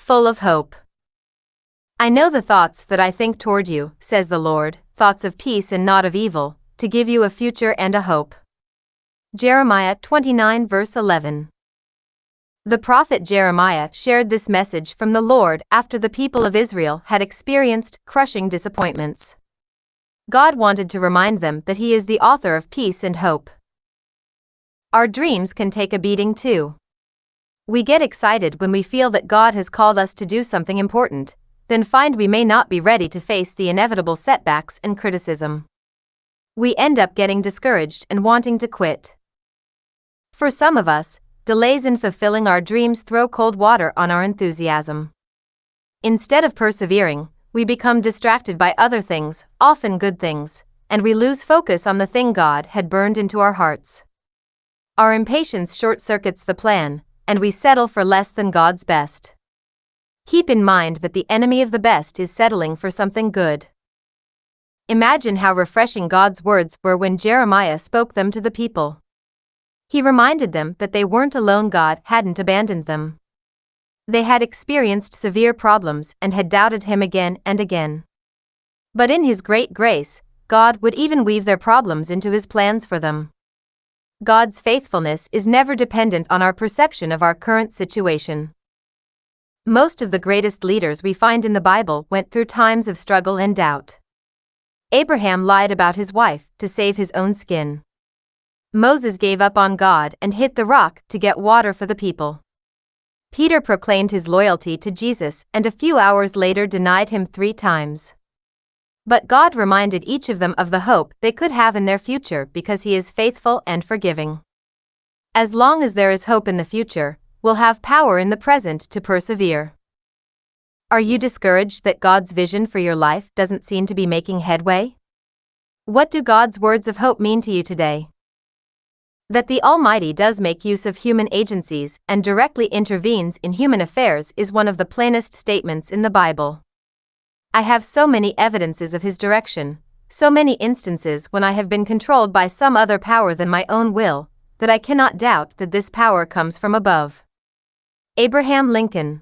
full of hope. I know the thoughts that I think toward you, says the Lord, thoughts of peace and not of evil, to give you a future and a hope. Jeremiah 29 verse 11. The prophet Jeremiah shared this message from the Lord after the people of Israel had experienced crushing disappointments. God wanted to remind them that He is the author of peace and hope. Our dreams can take a beating too. We get excited when we feel that God has called us to do something important, then find we may not be ready to face the inevitable setbacks and criticism. We end up getting discouraged and wanting to quit. For some of us, delays in fulfilling our dreams throw cold water on our enthusiasm. Instead of persevering, we become distracted by other things, often good things, and we lose focus on the thing God had burned into our hearts. Our impatience short-circuits the plan, and we settle for less than God's best. Keep in mind that the enemy of the best is settling for something good. Imagine how refreshing God's words were when Jeremiah spoke them to the people. He reminded them that they weren't alone. God hadn't abandoned them. They had experienced severe problems and had doubted Him again and again. But in His great grace, God would even weave their problems into His plans for them. God's faithfulness is never dependent on our perception of our current situation. Most of the greatest leaders we find in the Bible went through times of struggle and doubt. Abraham lied about his wife to save his own skin. Moses gave up on God and hit the rock to get water for the people. Peter proclaimed his loyalty to Jesus and a few hours later denied Him 3 times. But God reminded each of them of the hope they could have in their future because He is faithful and forgiving. As long as there is hope in the future, we'll have power in the present to persevere. Are you discouraged that God's vision for your life doesn't seem to be making headway? What do God's words of hope mean to you today? That the Almighty does make use of human agencies and directly intervenes in human affairs is one of the plainest statements in the Bible. I have so many evidences of His direction, so many instances when I have been controlled by some other power than my own will, that I cannot doubt that this power comes from above. Abraham Lincoln.